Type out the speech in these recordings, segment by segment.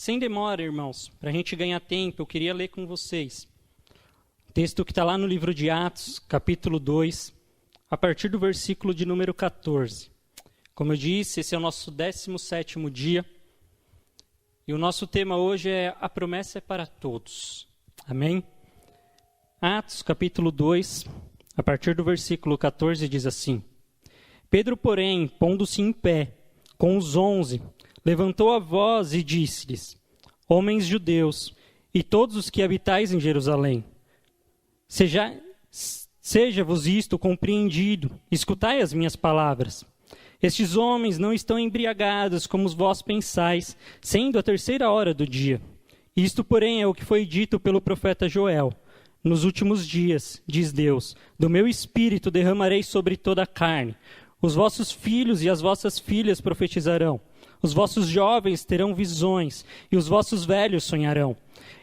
Sem demora, irmãos, para a gente ganhar tempo, eu queria ler com vocês. Texto que está lá no livro de Atos, capítulo 2, a partir do versículo de número 14. Como eu disse, esse é o nosso 17º dia. E o nosso tema hoje é A Promessa é para Todos. Amém? Atos, capítulo 2, a partir do versículo 14, diz assim: Pedro, porém, pondo-se em pé, com os 11, levantou a voz e disse-lhes: Homens judeus, e todos os que habitais em Jerusalém, seja-vos isto compreendido, escutai as minhas palavras. Estes homens não estão embriagados, como vós pensais, sendo a 3ª hora do dia. Isto, porém, é o que foi dito pelo profeta Joel. Nos últimos dias, diz Deus, do meu espírito derramarei sobre toda a carne. Os vossos filhos e as vossas filhas profetizarão. Os vossos jovens terão visões, e os vossos velhos sonharão.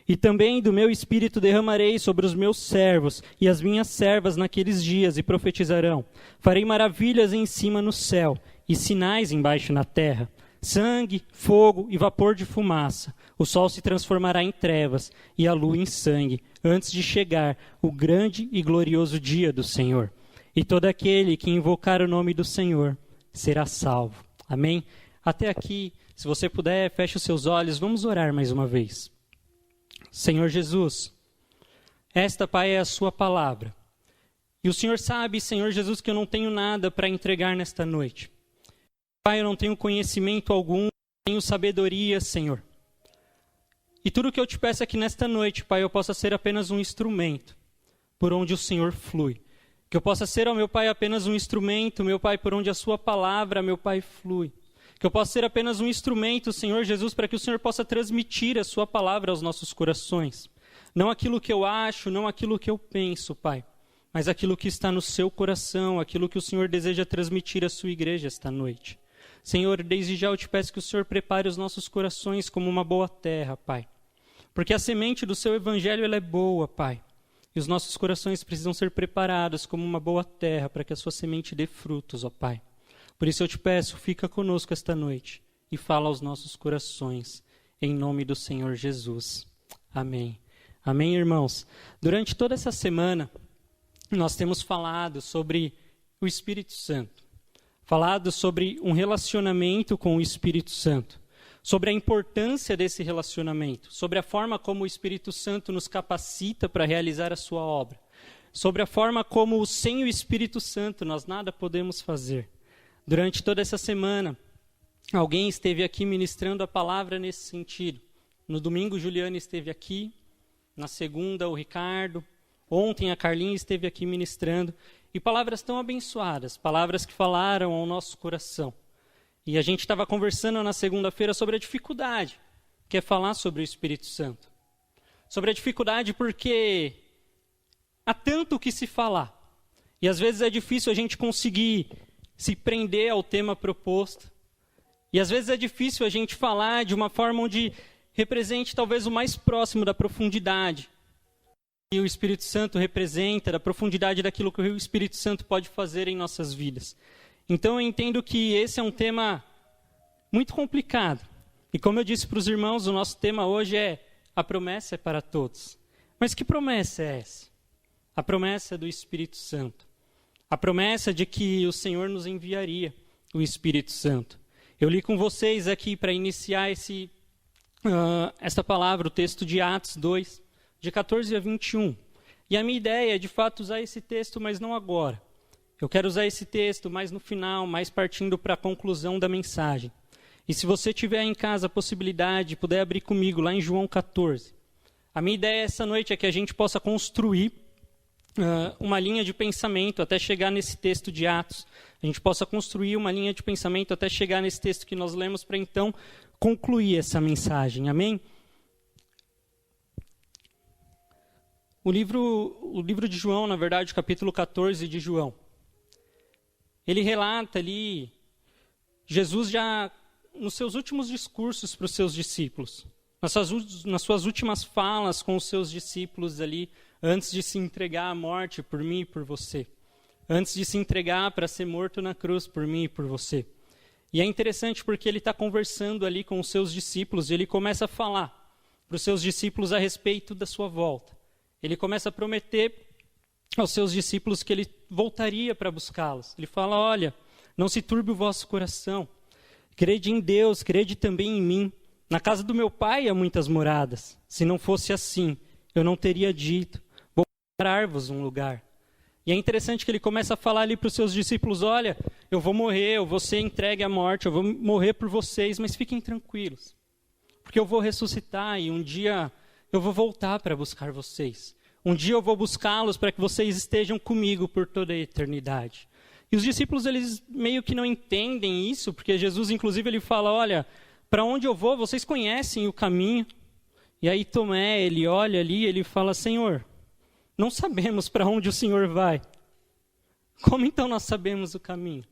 E também do meu espírito derramarei sobre os meus servos e as minhas servas naqueles dias, e profetizarão. Farei maravilhas em cima no céu, e sinais embaixo na terra. Sangue, fogo e vapor de fumaça. O sol se transformará em trevas, e a lua em sangue, antes de chegar o grande e glorioso dia do Senhor. E todo aquele que invocar o nome do Senhor será salvo. Amém? Até aqui, se você puder, feche os seus olhos, vamos orar mais uma vez. Senhor Jesus, esta, Pai, é a sua palavra. E o Senhor sabe, Senhor Jesus, que eu não tenho nada para entregar nesta noite. Pai, eu não tenho conhecimento algum, não tenho sabedoria, Senhor. E tudo que eu te peço é que nesta noite, Pai, eu possa ser apenas um instrumento por onde o Senhor flui. Que eu possa ser, ó meu Pai, apenas um instrumento, meu Pai, por onde a sua palavra, meu Pai, flui. Que eu possa ser apenas um instrumento, Senhor Jesus, para que o Senhor possa transmitir a sua palavra aos nossos corações. Não aquilo que eu acho, não aquilo que eu penso, Pai, mas aquilo que está no seu coração, aquilo que o Senhor deseja transmitir à sua igreja esta noite. Senhor, desde já eu te peço que o Senhor prepare os nossos corações como uma boa terra, Pai. Porque a semente do seu evangelho ela é boa, Pai. E os nossos corações precisam ser preparados como uma boa terra para que a sua semente dê frutos, ó Pai. Por isso eu te peço, fica conosco esta noite e fala aos nossos corações, em nome do Senhor Jesus. Amém. Amém, irmãos? Durante toda essa semana, nós temos falado sobre o Espírito Santo. Falado sobre um relacionamento com o Espírito Santo. Sobre a importância desse relacionamento. Sobre a forma como o Espírito Santo nos capacita para realizar a sua obra. Sobre a forma como, sem o Espírito Santo, nós nada podemos fazer. Durante toda essa semana, alguém esteve aqui ministrando a palavra nesse sentido. No domingo, Juliana esteve aqui. Na segunda, o Ricardo. Ontem, a Carlinha esteve aqui ministrando. E palavras tão abençoadas, palavras que falaram ao nosso coração. E a gente estava conversando na segunda-feira sobre a dificuldade, que é falar sobre o Espírito Santo. Sobre a dificuldade porque há tanto o que se falar. E às vezes é difícil a gente conseguir se prender ao tema proposto. E às vezes é difícil a gente falar de uma forma onde represente talvez o mais próximo da profundidade que o Espírito Santo representa, da profundidade daquilo que o Espírito Santo pode fazer em nossas vidas. Então eu entendo que esse é um tema muito complicado. E como eu disse para os irmãos, o nosso tema hoje é A Promessa é para Todos. Mas que promessa é essa? A promessa do Espírito Santo. A promessa de que o Senhor nos enviaria o Espírito Santo. Eu li com vocês aqui para iniciar essa palavra, o texto de Atos 2, de 14 a 21. E a minha ideia é, de fato, usar esse texto, mas não agora. Eu quero usar esse texto mais no final, mais partindo para a conclusão da mensagem. E se você tiver em casa a possibilidade, puder abrir comigo lá em João 14. A minha ideia essa noite é que a gente possa construir uma linha de pensamento até chegar nesse texto de Atos. A gente possa construir uma linha de pensamento até chegar nesse texto que nós lemos para então concluir essa mensagem. Amém? O livro de João, na verdade, o capítulo 14 de João, ele relata ali Jesus já nos seus últimos discursos para os seus discípulos, nas suas últimas falas com os seus discípulos ali, antes de se entregar à morte por mim e por você, antes de se entregar para ser morto na cruz por mim e por você. E é interessante porque ele está conversando ali com os seus discípulos e ele começa a falar para os seus discípulos a respeito da sua volta. Ele começa a prometer aos seus discípulos que ele voltaria para buscá-los. Ele fala, olha, não se turbe o vosso coração. Crede em Deus, crede também em mim. Na casa do meu pai há muitas moradas. Se não fosse assim, eu não teria dito, vou preparar-vos um lugar. E é interessante que ele começa a falar ali para os seus discípulos, olha, eu vou morrer, eu vou ser entregue à morte, eu vou morrer por vocês, mas fiquem tranquilos. Porque eu vou ressuscitar e um dia eu vou voltar para buscar vocês. Um dia eu vou buscá-los para que vocês estejam comigo por toda a eternidade. E os discípulos, eles meio que não entendem isso, porque Jesus, inclusive, ele fala, olha, para onde eu vou, vocês conhecem o caminho. E aí Tomé, ele olha ali, ele fala, Senhor, não sabemos para onde o Senhor vai. Como então nós sabemos o caminho?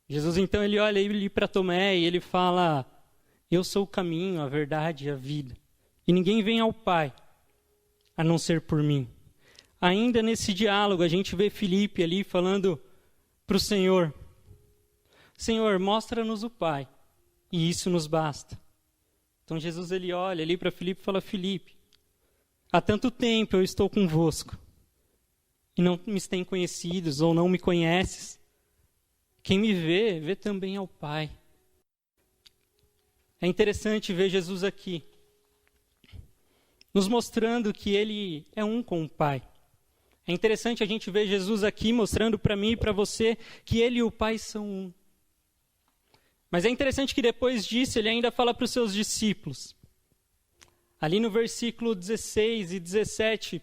Jesus, então, ele olha ali para Tomé e ele fala, eu sou o caminho, a verdade e a vida. E ninguém vem ao Pai, a não ser por mim. Ainda nesse diálogo, a gente vê Filipe ali falando para o Senhor, Senhor, mostra-nos o Pai, e isso nos basta. Então Jesus, ele olha ali para Filipe e fala, Filipe, há tanto tempo eu estou convosco, e não me têm conhecidos, ou não me conheces. Quem me vê, vê também ao Pai. É interessante ver Jesus aqui, nos mostrando que ele é um com o Pai. É interessante a gente ver Jesus aqui mostrando para mim e para você que ele e o Pai são um. Mas é interessante que depois disso ele ainda fala para os seus discípulos. Ali no versículo 16 e 17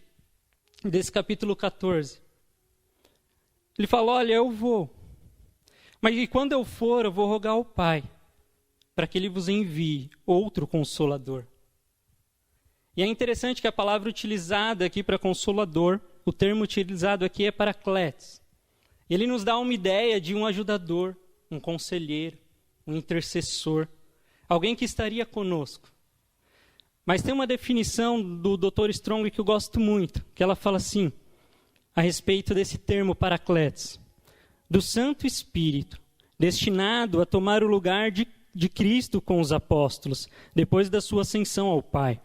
desse capítulo 14. Ele fala, olha, eu vou. Mas quando eu for, eu vou rogar ao Pai, para que ele vos envie outro Consolador. E é interessante que a palavra utilizada aqui para Consolador, o termo utilizado aqui é Paracletos. Ele nos dá uma ideia de um ajudador, um conselheiro, um intercessor, alguém que estaria conosco. Mas tem uma definição do Dr. Strong que eu gosto muito, que ela fala assim, a respeito desse termo Paracletos. Do Santo Espírito, destinado a tomar o lugar de Cristo com os apóstolos, depois da sua ascensão ao Pai,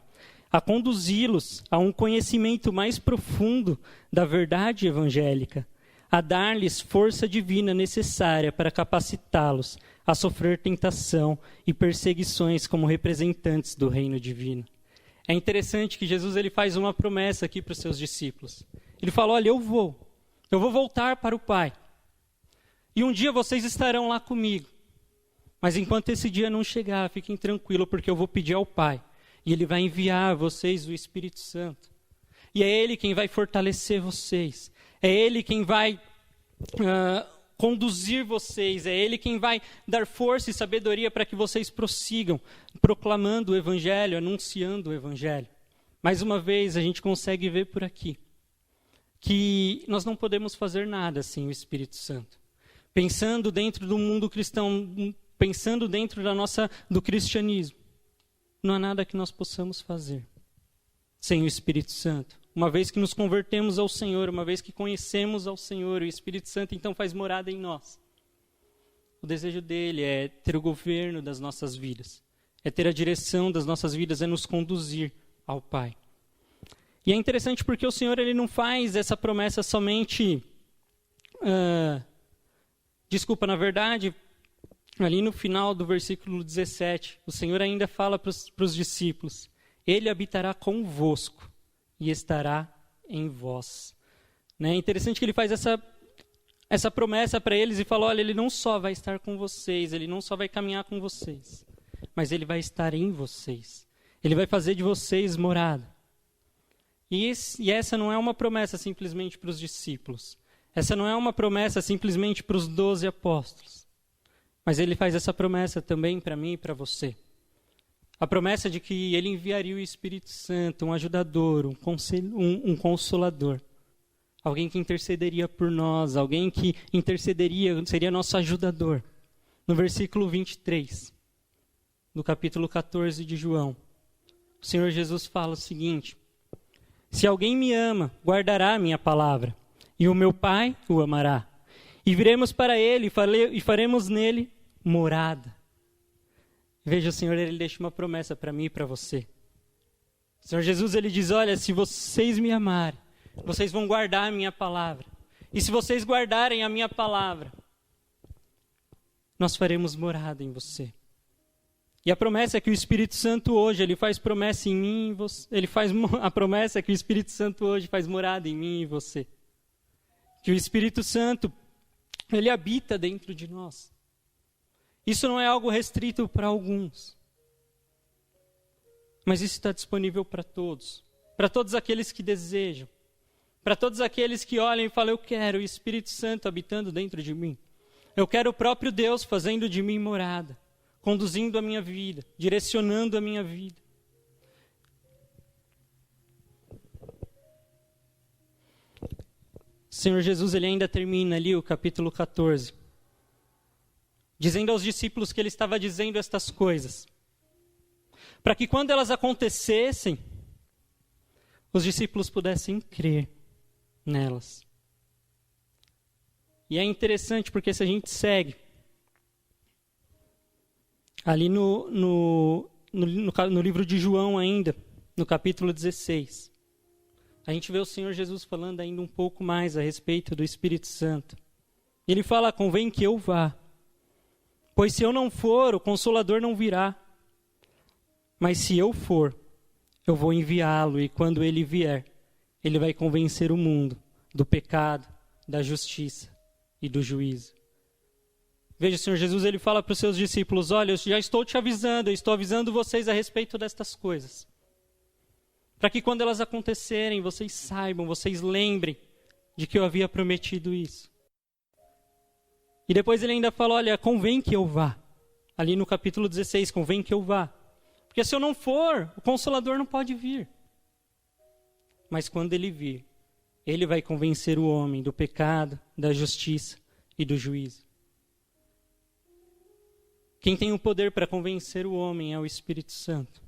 a conduzi-los a um conhecimento mais profundo da verdade evangélica, a dar-lhes força divina necessária para capacitá-los a sofrer tentação e perseguições como representantes do reino divino. É interessante que Jesus ele faz uma promessa aqui para os seus discípulos. Ele fala, olha, eu vou voltar para o Pai. E um dia vocês estarão lá comigo. Mas enquanto esse dia não chegar, fiquem tranquilos, porque eu vou pedir ao Pai. E Ele vai enviar a vocês o Espírito Santo. E é Ele quem vai fortalecer vocês. É Ele quem vai conduzir vocês. É Ele quem vai dar força e sabedoria para que vocês prossigam, proclamando o Evangelho, anunciando o Evangelho. Mais uma vez, a gente consegue ver por aqui que nós não podemos fazer nada sem o Espírito Santo. Pensando dentro do mundo cristão, pensando dentro do cristianismo, não há nada que nós possamos fazer sem o Espírito Santo. Uma vez que nos convertemos ao Senhor, uma vez que conhecemos ao Senhor, o Espírito Santo então faz morada em nós. O desejo dele é ter o governo das nossas vidas, é ter a direção das nossas vidas, é nos conduzir ao Pai. E é interessante porque o Senhor ele não faz essa promessa somente... na verdade, ali no final do versículo 17, o Senhor ainda fala para os discípulos, Ele habitará convosco e estará em vós. É interessante que Ele faz essa promessa para eles e fala, olha, Ele não só vai estar com vocês, Ele não só vai caminhar com vocês, mas Ele vai estar em vocês. Ele vai fazer de vocês morada. E essa não é uma promessa simplesmente para os discípulos. Essa não é uma promessa simplesmente para os 12 apóstolos. Mas ele faz essa promessa também para mim e para você. A promessa de que ele enviaria o Espírito Santo, um ajudador, um consolador. Alguém que intercederia por nós, alguém que seria nosso ajudador. No versículo 23, do capítulo 14 de João, o Senhor Jesus fala o seguinte, se alguém me ama, guardará a minha palavra. E o meu Pai o amará. E viremos para ele e faremos nele morada. Veja, o Senhor, Ele deixa uma promessa para mim e para você. O Senhor Jesus, Ele diz, olha, se vocês me amarem, vocês vão guardar a minha palavra. E se vocês guardarem a minha palavra, nós faremos morada em você. E a promessa é que o Espírito Santo hoje, ele faz promessa em mim e você. A promessa é que o Espírito Santo hoje faz morada em mim e você. Que o Espírito Santo, ele habita dentro de nós. Isso não é algo restrito para alguns. Mas isso está disponível para todos. Para todos aqueles que desejam. Para todos aqueles que olham e falam, eu quero o Espírito Santo habitando dentro de mim. Eu quero o próprio Deus fazendo de mim morada. Conduzindo a minha vida, direcionando a minha vida. O Senhor Jesus, ele ainda termina ali o capítulo 14, dizendo aos discípulos que ele estava dizendo estas coisas, para que quando elas acontecessem, os discípulos pudessem crer nelas. E é interessante porque se a gente segue ali no livro de João ainda, no capítulo 16, a gente vê o Senhor Jesus falando ainda um pouco mais a respeito do Espírito Santo. Ele fala, convém que eu vá, pois se eu não for, o Consolador não virá. Mas se eu for, eu vou enviá-lo, e quando ele vier, ele vai convencer o mundo do pecado, da justiça e do juízo. Veja, o Senhor Jesus, ele fala para os seus discípulos, olha, eu já estou te avisando, eu estou avisando vocês a respeito destas coisas. Para que quando elas acontecerem, vocês saibam, vocês lembrem de que eu havia prometido isso. E depois ele ainda fala, olha, convém que eu vá. Ali no capítulo 16, convém que eu vá. Porque se eu não for, o Consolador não pode vir. Mas quando ele vir, ele vai convencer o homem do pecado, da justiça e do juízo. Quem tem o poder para convencer o homem é o Espírito Santo.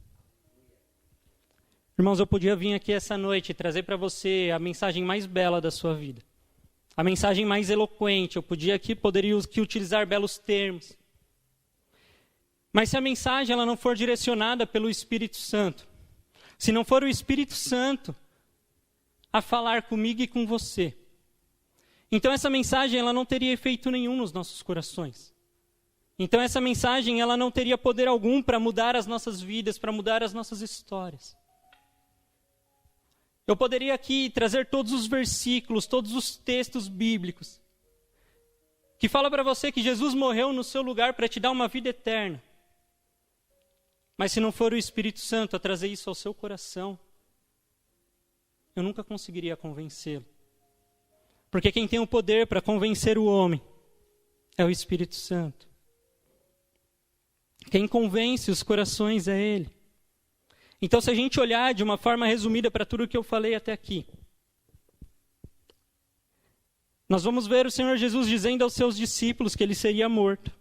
Irmãos, eu podia vir aqui essa noite e trazer para você a mensagem mais bela da sua vida. A mensagem mais eloquente. Eu poderia aqui utilizar belos termos. Mas se a mensagem ela não for direcionada pelo Espírito Santo, se não for o Espírito Santo a falar comigo e com você, então essa mensagem ela não teria efeito nenhum nos nossos corações. Então essa mensagem ela não teria poder algum para mudar as nossas vidas, para mudar as nossas histórias. Eu poderia aqui trazer todos os versículos, todos os textos bíblicos, que fala para você que Jesus morreu no seu lugar para te dar uma vida eterna. Mas se não for o Espírito Santo a trazer isso ao seu coração, eu nunca conseguiria convencê-lo. Porque quem tem o poder para convencer o homem é o Espírito Santo. Quem convence os corações é Ele. Então, se a gente olhar de uma forma resumida para tudo o que eu falei até aqui, nós vamos ver o Senhor Jesus dizendo aos seus discípulos que Ele seria morto.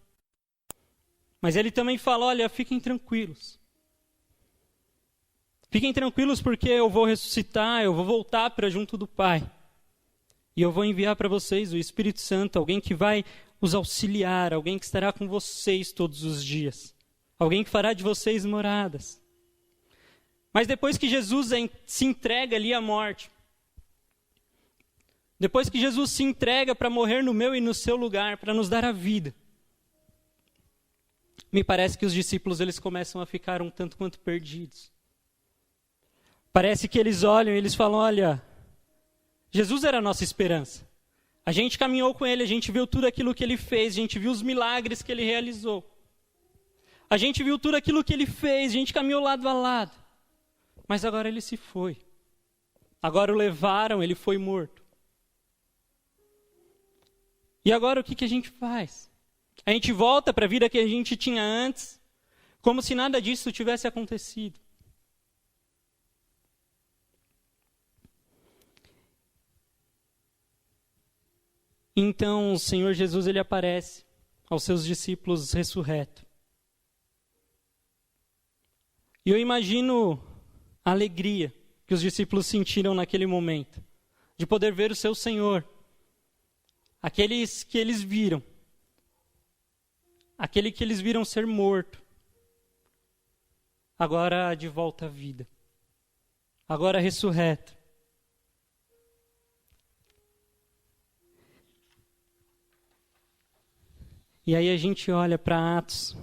Mas Ele também fala, olha, fiquem tranquilos. Fiquem tranquilos porque eu vou ressuscitar, eu vou voltar para junto do Pai. E eu vou enviar para vocês o Espírito Santo, alguém que vai os auxiliar, alguém que estará com vocês todos os dias. Alguém que fará de vocês moradas. Mas depois que Jesus se entrega ali à morte, depois que Jesus se entrega para morrer no meu e no seu lugar, para nos dar a vida, me parece que os discípulos eles começam a ficar um tanto quanto perdidos. Parece que eles olham e eles falam, olha, Jesus era a nossa esperança. A gente caminhou com Ele, a gente viu tudo aquilo que Ele fez, a gente viu os milagres que Ele realizou. A gente viu tudo aquilo que Ele fez, a gente caminhou lado a lado. Mas agora Ele se foi. Agora o levaram, Ele foi morto. E agora o que a gente faz? A gente volta para a vida que a gente tinha antes, como se nada disso tivesse acontecido. Então o Senhor Jesus ele aparece aos seus discípulos ressurreto. E eu imagino a alegria que os discípulos sentiram naquele momento, de poder ver o seu Senhor, aqueles que eles viram, aquele que eles viram ser morto, agora de volta à vida, agora ressurreto. E aí a gente olha para Atos,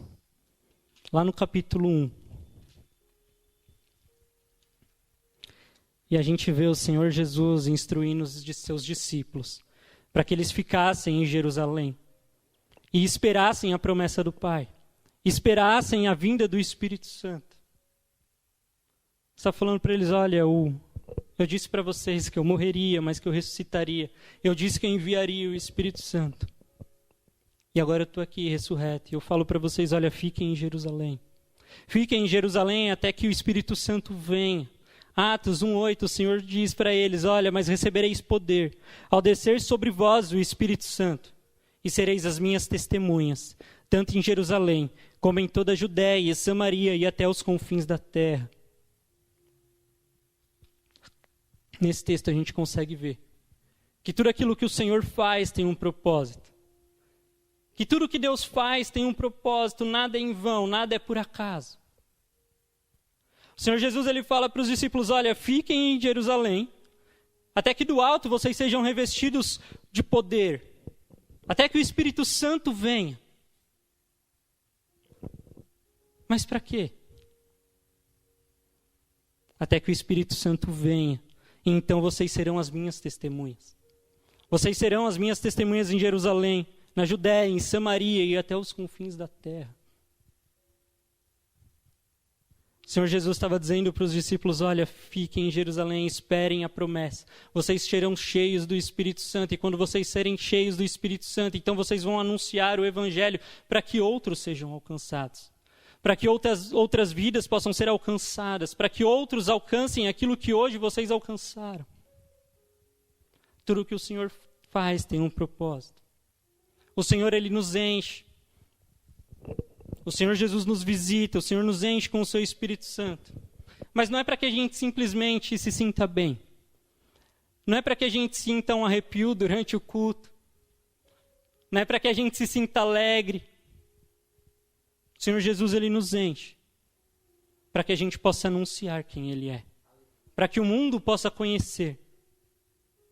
lá no capítulo 1. E a gente vê o Senhor Jesus instruindo os de seus discípulos para que eles ficassem em Jerusalém e esperassem a promessa do Pai, esperassem a vinda do Espírito Santo. Está falando para eles, olha, eu disse para vocês que eu morreria, mas que eu ressuscitaria. Eu disse que eu enviaria o Espírito Santo. E agora eu estou aqui ressurreto. E eu falo para vocês, olha, fiquem em Jerusalém. Fiquem em Jerusalém até que o Espírito Santo venha. Atos 1:8, o Senhor diz para eles, olha, mas recebereis poder ao descer sobre vós o Espírito Santo. E sereis as minhas testemunhas, tanto em Jerusalém, como em toda a Judéia, Samaria e até os confins da terra. Nesse texto a gente consegue ver que tudo aquilo que o Senhor faz tem um propósito. Que tudo que Deus faz tem um propósito, nada é em vão, nada é por acaso. O Senhor Jesus ele fala para os discípulos, olha, fiquem em Jerusalém, até que do alto vocês sejam revestidos de poder, até que o Espírito Santo venha. Mas para quê? Até que o Espírito Santo venha, e então vocês serão as minhas testemunhas. Vocês serão as minhas testemunhas em Jerusalém, na Judéia, em Samaria e até os confins da terra. O Senhor Jesus estava dizendo para os discípulos, olha, fiquem em Jerusalém, esperem a promessa. Vocês serão cheios do Espírito Santo, e quando vocês serem cheios do Espírito Santo, então vocês vão anunciar o Evangelho para que outros sejam alcançados. Para que outras vidas possam ser alcançadas, para que outros alcancem aquilo que hoje vocês alcançaram. Tudo o que o Senhor faz tem um propósito. O Senhor, Ele nos enche. O Senhor Jesus nos visita, o Senhor nos enche com o seu Espírito Santo. Mas não é para que a gente simplesmente se sinta bem. Não é para que a gente sinta um arrepio durante o culto. Não é para que a gente se sinta alegre. O Senhor Jesus, Ele nos enche para que a gente possa anunciar quem Ele é. Para que o mundo possa conhecer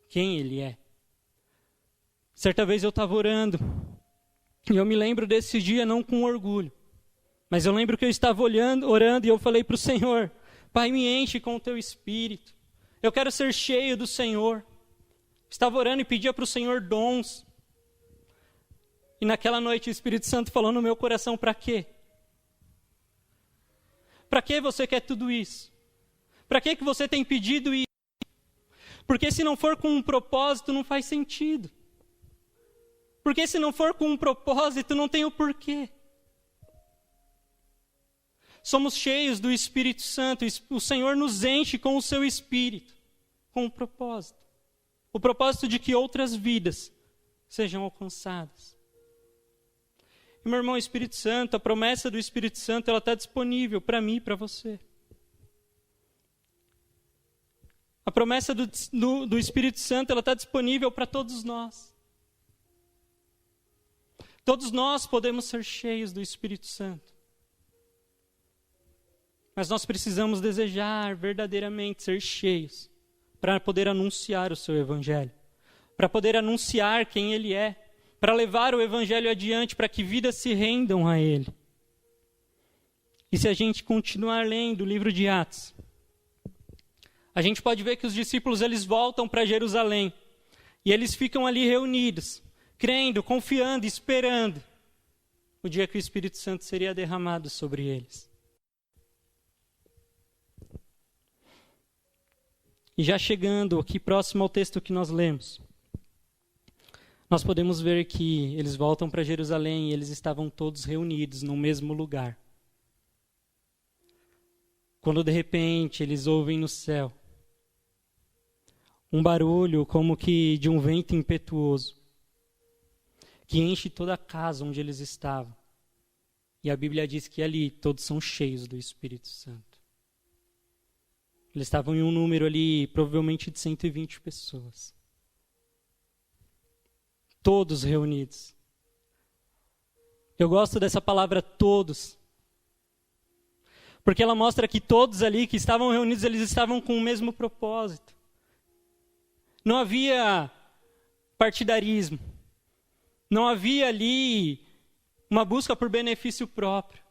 quem Ele é. Certa vez eu estava orando, e eu me lembro desse dia não com orgulho, mas eu lembro que eu estava orando e eu falei para o Senhor, Pai, me enche com o Teu Espírito, eu quero ser cheio do Senhor. Estava orando e pedia para o Senhor dons, e naquela noite o Espírito Santo falou no meu coração, para quê? Para que você quer tudo isso? Para que você tem pedido isso? Porque se não for com um propósito, não faz sentido. Porque se não for com um propósito, não tem o porquê. Somos cheios do Espírito Santo, o Senhor nos enche com o seu Espírito, com um propósito. O propósito de que outras vidas sejam alcançadas. E, meu irmão, o Espírito Santo, a promessa do Espírito Santo, ela está disponível para mim e para você. A promessa do Espírito Santo, ela está disponível para todos nós. Todos nós podemos ser cheios do Espírito Santo. Mas nós precisamos desejar verdadeiramente ser cheios para poder anunciar o seu Evangelho, para poder anunciar quem Ele é, para levar o Evangelho adiante, para que vidas se rendam a Ele. E se a gente continuar lendo o livro de Atos, a gente pode ver que os discípulos eles voltam para Jerusalém e eles ficam ali reunidos, crendo, confiando, esperando o dia que o Espírito Santo seria derramado sobre eles. E já chegando aqui próximo ao texto que nós lemos, nós podemos ver que eles voltam para Jerusalém e eles estavam todos reunidos no mesmo lugar. Quando de repente eles ouvem no céu um barulho como que de um vento impetuoso, que enche toda a casa onde eles estavam. E a Bíblia diz que ali todos são cheios do Espírito Santo. Eles estavam em um número ali, provavelmente de 120 pessoas. Todos reunidos. Eu gosto dessa palavra todos, porque ela mostra que todos ali que estavam reunidos, eles estavam com o mesmo propósito. Não havia partidarismo. Não havia ali uma busca por benefício próprio.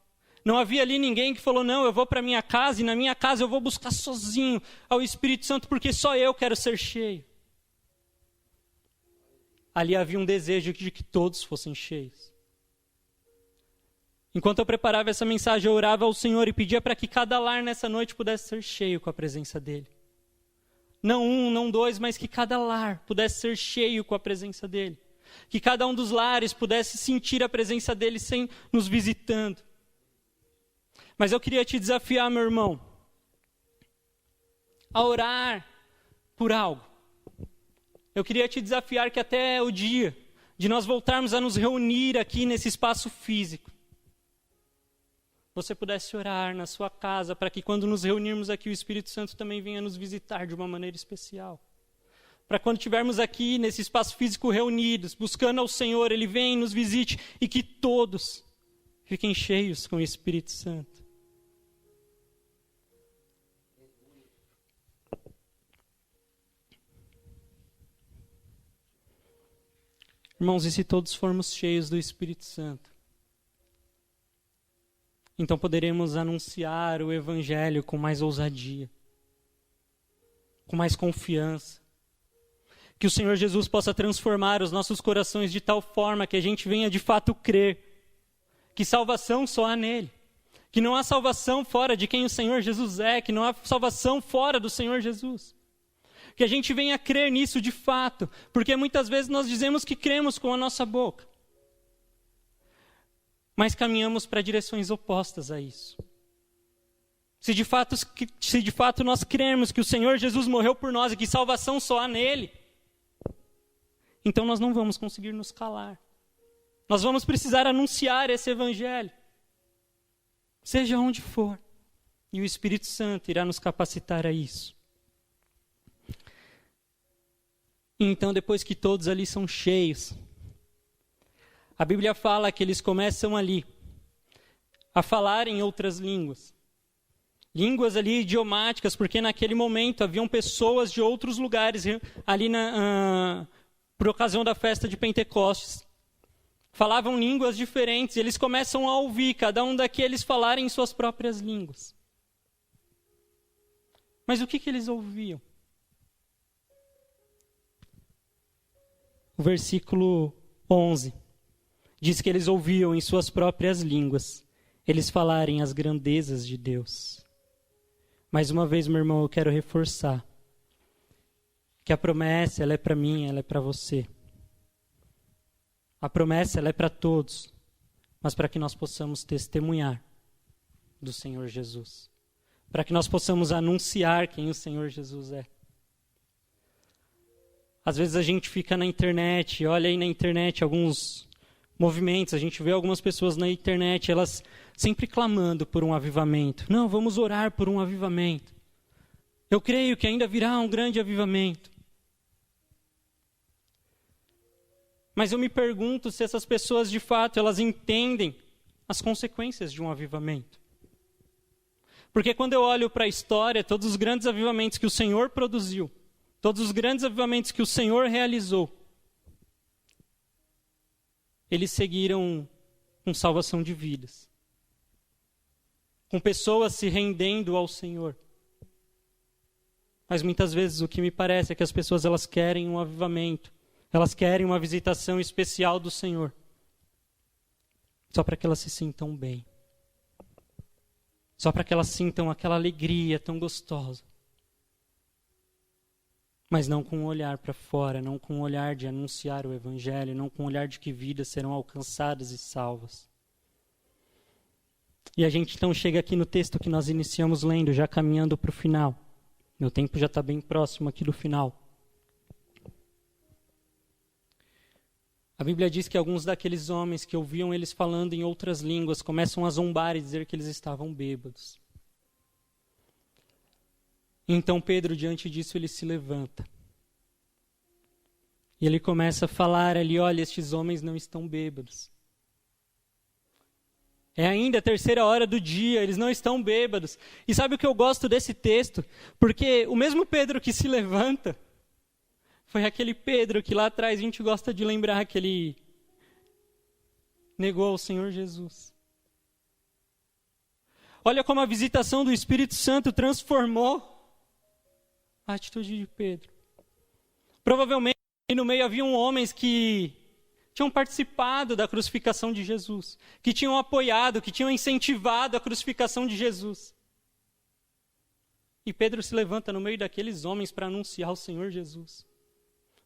Não havia ali ninguém que falou, não, eu vou para minha casa e na minha casa eu vou buscar sozinho ao Espírito Santo porque só eu quero ser cheio. Ali havia um desejo de que todos fossem cheios. Enquanto eu preparava essa mensagem, eu orava ao Senhor e pedia para que cada lar nessa noite pudesse ser cheio com a presença dEle. Não um, não dois, mas que cada lar pudesse ser cheio com a presença dEle. Que cada um dos lares pudesse sentir a presença dEle sem nos visitando. Mas eu queria te desafiar, meu irmão, a orar por algo. Eu queria te desafiar que até o dia de nós voltarmos a nos reunir aqui nesse espaço físico, você pudesse orar na sua casa para que quando nos reunirmos aqui o Espírito Santo também venha nos visitar de uma maneira especial. Para quando estivermos aqui nesse espaço físico reunidos, buscando ao Senhor, Ele venha e nos visite e que todos fiquem cheios com o Espírito Santo. Irmãos, e se todos formos cheios do Espírito Santo? Então poderemos anunciar o Evangelho com mais ousadia, com mais confiança. Que o Senhor Jesus possa transformar os nossos corações de tal forma que a gente venha de fato crer que salvação só há nele. Que não há salvação fora de quem o Senhor Jesus é, que não há salvação fora do Senhor Jesus. Que a gente venha crer nisso de fato, porque muitas vezes nós dizemos que cremos com a nossa boca, mas caminhamos para direções opostas a isso. Se de fato nós cremos que o Senhor Jesus morreu por nós e que salvação só há nele, então nós não vamos conseguir nos calar. Nós vamos precisar anunciar esse Evangelho, seja onde for, e o Espírito Santo irá nos capacitar a isso. E então, depois que todos ali são cheios, a Bíblia fala que eles começam ali a falar em outras línguas. Línguas ali idiomáticas, porque naquele momento haviam pessoas de outros lugares ali por ocasião da festa de Pentecostes. Falavam línguas diferentes, e eles começam a ouvir cada um daqueles falarem em suas próprias línguas. Mas o que eles ouviam? O versículo 11 diz que eles ouviam em suas próprias línguas eles falarem as grandezas de Deus. Mais uma vez, meu irmão, eu quero reforçar que a promessa, ela é para mim, ela é para você. A promessa, ela é para todos, mas para que nós possamos testemunhar do Senhor Jesus. Para que nós possamos anunciar quem o Senhor Jesus é. Às vezes a gente fica na internet, olha aí na internet alguns movimentos, a gente vê algumas pessoas na internet, elas sempre clamando por um avivamento. Não, vamos orar por um avivamento. Eu creio que ainda virá um grande avivamento. Mas eu me pergunto se essas pessoas de fato, elas entendem as consequências de um avivamento. Porque quando eu olho para a história, todos os grandes avivamentos que o Senhor produziu, todos os grandes avivamentos que o Senhor realizou, eles seguiram com salvação de vidas. Com pessoas se rendendo ao Senhor. Mas muitas vezes o que me parece é que as pessoas elas querem um avivamento. Elas querem uma visitação especial do Senhor. Só para que elas se sintam bem. Só para que elas sintam aquela alegria tão gostosa. Mas não com um olhar para fora, não com um olhar de anunciar o Evangelho, não com um olhar de que vidas serão alcançadas e salvas. E a gente então chega aqui no texto que nós iniciamos lendo, já caminhando para o final. Meu tempo já está bem próximo aqui do final. A Bíblia diz que alguns daqueles homens que ouviam eles falando em outras línguas começam a zombar e dizer que eles estavam bêbados. Então Pedro, diante disso, ele se levanta. E ele começa a falar ali, olha, estes homens não estão bêbados. É ainda a 3ª hora do dia, eles não estão bêbados. E sabe o que eu gosto desse texto? Porque o mesmo Pedro que se levanta, foi aquele Pedro que lá atrás a gente gosta de lembrar que ele negou ao Senhor Jesus. Olha como a visitação do Espírito Santo transformou a atitude de Pedro. Provavelmente no meio haviam homens que tinham participado da crucificação de Jesus, que tinham apoiado, que tinham incentivado a crucificação de Jesus. E Pedro se levanta no meio daqueles homens para anunciar o Senhor Jesus,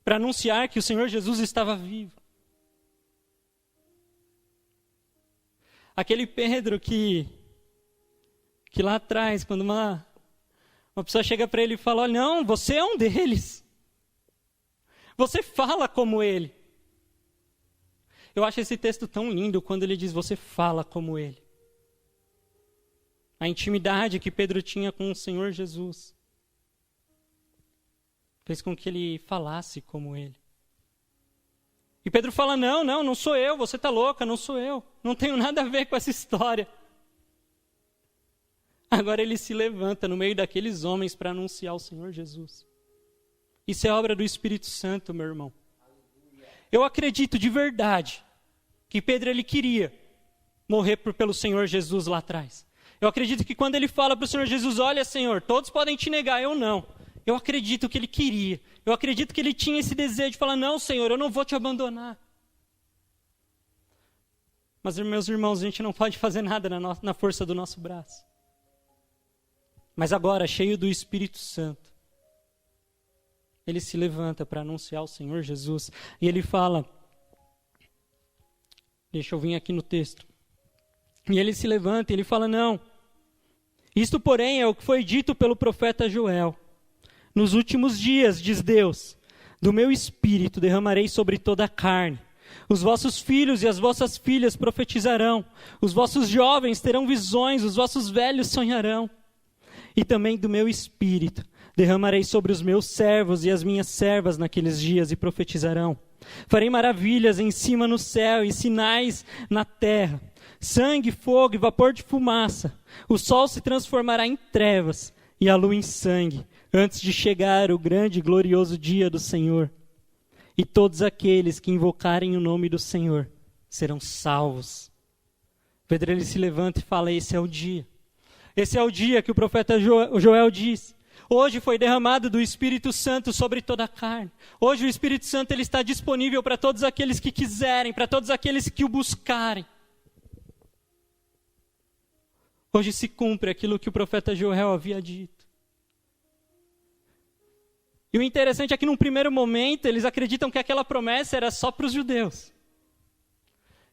para anunciar que o Senhor Jesus estava vivo. Aquele Pedro que lá atrás, quando uma pessoa chega para ele e fala, olha, não, você é um deles. Você fala como ele. Eu acho esse texto tão lindo quando ele diz, você fala como ele. A intimidade que Pedro tinha com o Senhor Jesus fez com que ele falasse como ele. E Pedro fala, não sou eu, você está louca, não sou eu. Não tenho nada a ver com essa história. Agora ele se levanta no meio daqueles homens para anunciar o Senhor Jesus. Isso é obra do Espírito Santo, meu irmão. Eu acredito de verdade que Pedro ele queria morrer pelo Senhor Jesus lá atrás. Eu acredito que quando ele fala para o Senhor Jesus, olha Senhor, todos podem te negar, eu não. Eu acredito que ele queria. Eu acredito que ele tinha esse desejo de falar, não Senhor, eu não vou te abandonar. Mas meus irmãos, a gente não pode fazer nada na força do nosso braço. Mas agora, cheio do Espírito Santo, ele se levanta para anunciar o Senhor Jesus. E ele fala, deixa eu vir aqui no texto. E ele se levanta e ele fala, não. Isto, porém, é o que foi dito pelo profeta Joel. Nos últimos dias, diz Deus, do meu Espírito derramarei sobre toda a carne. Os vossos filhos e as vossas filhas profetizarão. Os vossos jovens terão visões, os vossos velhos sonharão. E também do meu Espírito derramarei sobre os meus servos e as minhas servas naqueles dias e profetizarão. Farei maravilhas em cima no céu e sinais na terra. Sangue, fogo e vapor de fumaça. O sol se transformará em trevas e a lua em sangue, antes de chegar o grande e glorioso dia do Senhor. E todos aqueles que invocarem o nome do Senhor serão salvos. Pedro ele se levanta e fala, esse é o dia. Esse é o dia que o profeta Joel diz. Hoje foi derramado do Espírito Santo sobre toda a carne. Hoje o Espírito Santo ele está disponível para todos aqueles que quiserem, para todos aqueles que o buscarem. Hoje se cumpre aquilo que o profeta Joel havia dito. E o interessante é que num primeiro momento eles acreditam que aquela promessa era só para os judeus.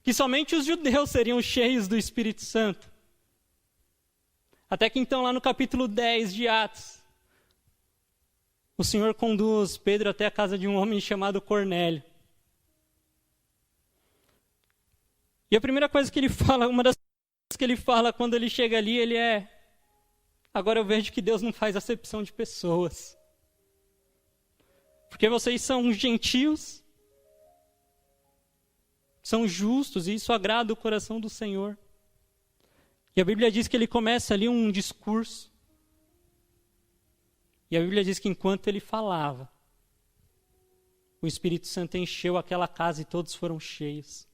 Que somente os judeus seriam cheios do Espírito Santo. Até que então lá no capítulo 10 de Atos, o Senhor conduz Pedro até a casa de um homem chamado Cornélio. E a primeira coisa que ele fala, uma das coisas que ele fala quando ele chega ali, ele é, agora eu vejo que Deus não faz acepção de pessoas. Porque vocês são gentios, são justos e isso agrada o coração do Senhor. E a Bíblia diz que ele começa ali um discurso. E a Bíblia diz que enquanto ele falava, o Espírito Santo encheu aquela casa e todos foram cheios.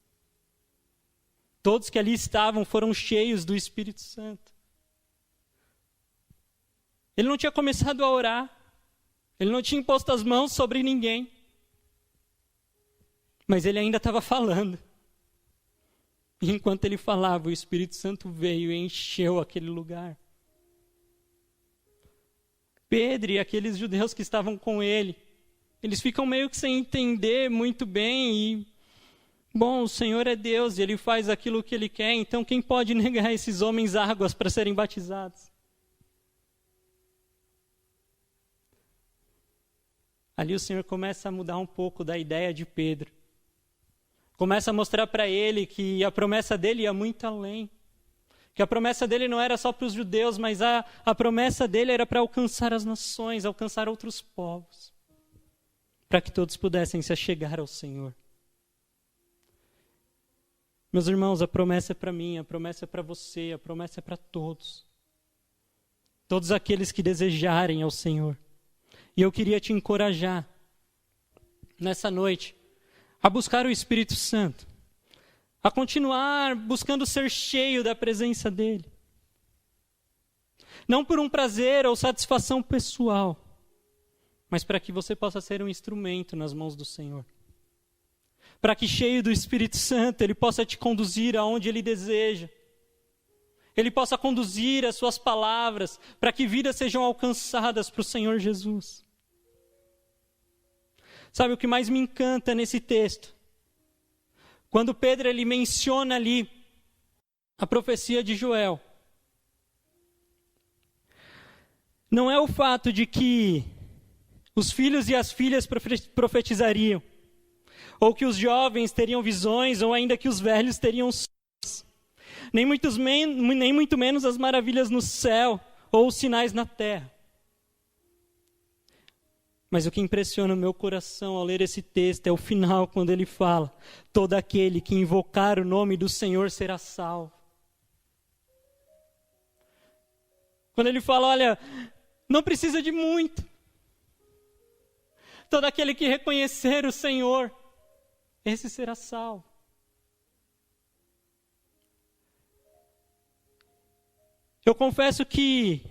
Todos que ali estavam foram cheios do Espírito Santo. Ele não tinha começado a orar. Ele não tinha imposto as mãos sobre ninguém. Mas ele ainda estava falando. E enquanto ele falava, o Espírito Santo veio e encheu aquele lugar. Pedro e aqueles judeus que estavam com ele, eles ficam meio que sem entender muito bem. E, bom, o Senhor é Deus e Ele faz aquilo que Ele quer. Então quem pode negar esses homens águas para serem batizados? Ali o Senhor começa a mudar um pouco da ideia de Pedro. Começa a mostrar para ele que a promessa dele ia muito além. Que a promessa dele não era só para os judeus, mas a promessa dele era para alcançar as nações, alcançar outros povos. Para que todos pudessem se achegar ao Senhor. Meus irmãos, a promessa é para mim, a promessa é para você, a promessa é para todos. Todos aqueles que desejarem ao Senhor. E eu queria te encorajar, nessa noite, a buscar o Espírito Santo. A continuar buscando ser cheio da presença dEle. Não por um prazer ou satisfação pessoal, mas para que você possa ser um instrumento nas mãos do Senhor. Para que, cheio do Espírito Santo, Ele possa te conduzir aonde Ele deseja. Ele possa conduzir as suas palavras para que vidas sejam alcançadas para o Senhor Jesus. Sabe o que mais me encanta nesse texto? Quando Pedro ele menciona ali a profecia de Joel. Não é o fato de que os filhos e as filhas profetizariam, ou que os jovens teriam visões, ou ainda que os velhos teriam sonhos, nem muito menos as maravilhas no céu, ou os sinais na terra. Mas o que impressiona o meu coração ao ler esse texto é o final, quando ele fala: todo aquele que invocar o nome do Senhor será salvo. Quando ele fala, olha, não precisa de muito. Todo aquele que reconhecer o Senhor, esse será salvo. Eu confesso que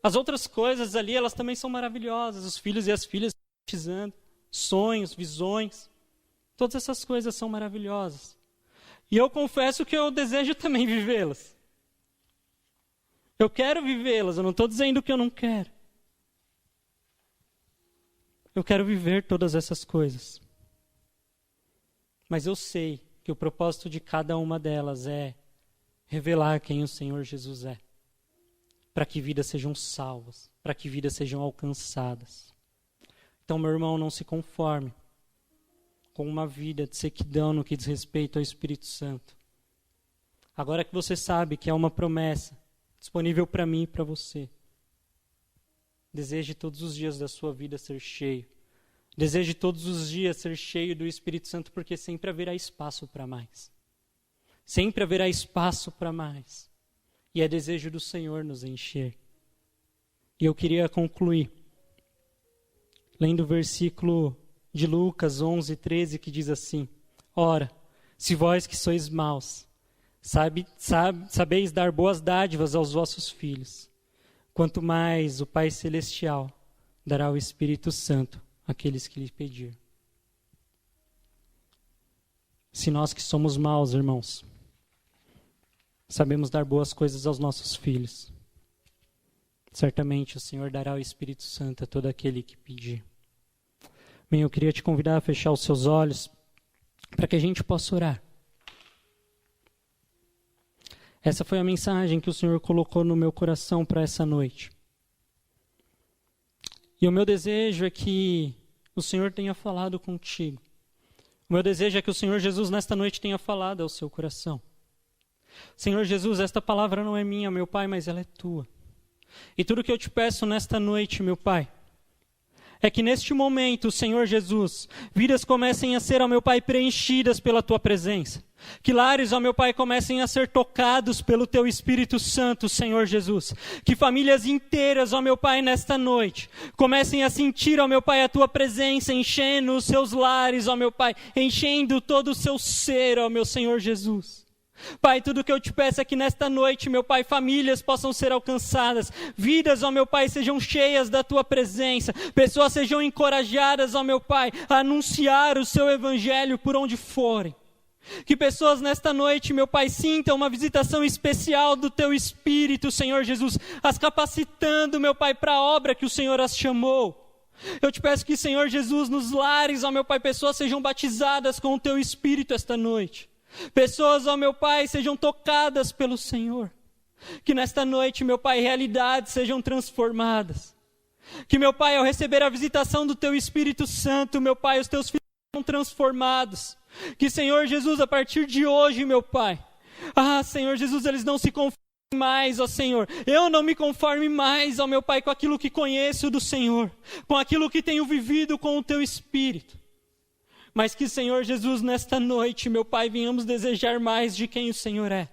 as outras coisas ali, elas também são maravilhosas. Os filhos e as filhas profetizando, sonhos, visões. Todas essas coisas são maravilhosas. E eu confesso que eu desejo também vivê-las. Eu quero vivê-las, eu não estou dizendo que eu não quero. Eu quero viver todas essas coisas. Mas eu sei que o propósito de cada uma delas é revelar quem o Senhor Jesus é. Para que vidas sejam salvas, para que vidas sejam alcançadas. Então, meu irmão, não se conforme com uma vida de sequidão no que diz respeito ao Espírito Santo. Agora que você sabe que é uma promessa disponível para mim e para você, deseje todos os dias da sua vida ser cheio. Deseje todos os dias ser cheio do Espírito Santo, porque sempre haverá espaço para mais. Sempre haverá espaço para mais. E é desejo do Senhor nos encher. E eu queria concluir lendo o versículo de Lucas 11, 13, que diz assim: ora, se vós que sois maus, sabeis dar boas dádivas aos vossos filhos, quanto mais o Pai Celestial dará o Espírito Santo àqueles que lhe pedir. Se nós que somos maus, irmãos, sabemos dar boas coisas aos nossos filhos, certamente o Senhor dará o Espírito Santo a todo aquele que pedir. Bem, eu queria te convidar a fechar os seus olhos para que a gente possa orar. Essa foi a mensagem que o Senhor colocou no meu coração para essa noite. E o meu desejo é que o Senhor tenha falado contigo. O meu desejo é que o Senhor Jesus nesta noite tenha falado ao seu coração. Senhor Jesus, esta palavra não é minha, meu Pai, mas ela é tua. E tudo que eu te peço nesta noite, meu Pai, é que neste momento, Senhor Jesus, vidas comecem a ser, ó meu Pai, preenchidas pela tua presença. Que lares, ó meu Pai, comecem a ser tocados pelo teu Espírito Santo, Senhor Jesus. Que famílias inteiras, ó meu Pai, nesta noite, comecem a sentir, ó meu Pai, a tua presença, enchendo os seus lares, ó meu Pai, enchendo todo o seu ser, ó meu Senhor Jesus. Pai, tudo que eu te peço é que nesta noite, meu Pai, famílias possam ser alcançadas, vidas, ó meu Pai, sejam cheias da tua presença, pessoas sejam encorajadas, ó meu Pai, a anunciar o seu evangelho por onde forem. Que pessoas nesta noite, meu Pai, sintam uma visitação especial do teu Espírito, Senhor Jesus, as capacitando, meu Pai, para a obra que o Senhor as chamou. Eu te peço que, Senhor Jesus, nos lares, ó meu Pai, pessoas sejam batizadas com o teu Espírito esta noite. Pessoas, ó meu Pai, sejam tocadas pelo Senhor. Que nesta noite, meu Pai, realidades sejam transformadas. Que, meu Pai, ao receber a visitação do teu Espírito Santo, meu Pai, os teus filhos sejam transformados. Que, Senhor Jesus, a partir de hoje, meu Pai, Senhor Jesus, eles não se conformem mais, ó Senhor. Eu não me conforme mais, ó meu Pai, com aquilo que conheço do Senhor, com aquilo que tenho vivido com o teu Espírito. Mas que, Senhor Jesus, nesta noite, meu Pai, venhamos desejar mais de quem o Senhor é.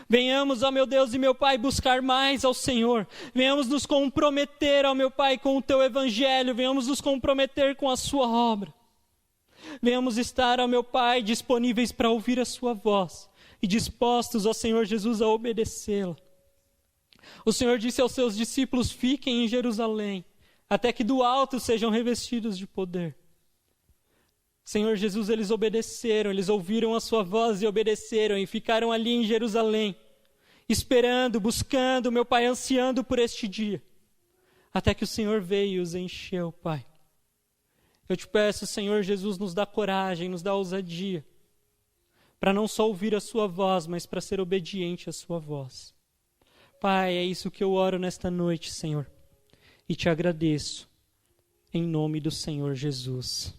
Venhamos, ó meu Deus e meu Pai, buscar mais ao Senhor. Venhamos nos comprometer, ó meu Pai, com o Teu Evangelho. Venhamos nos comprometer com a Sua obra. Venhamos estar, ó meu Pai, disponíveis para ouvir a Sua voz e dispostos, ó Senhor Jesus, a obedecê-la. O Senhor disse aos Seus discípulos: fiquem em Jerusalém, até que do alto sejam revestidos de poder. Senhor Jesus, eles obedeceram, eles ouviram a Sua voz e obedeceram e ficaram ali em Jerusalém, esperando, buscando, meu Pai, ansiando por este dia, até que o Senhor veio e os encheu, Pai. Eu te peço, Senhor Jesus, nos dá coragem, nos dá ousadia, para não só ouvir a Sua voz, mas para ser obediente à Sua voz. Pai, é isso que eu oro nesta noite, Senhor, e te agradeço, em nome do Senhor Jesus.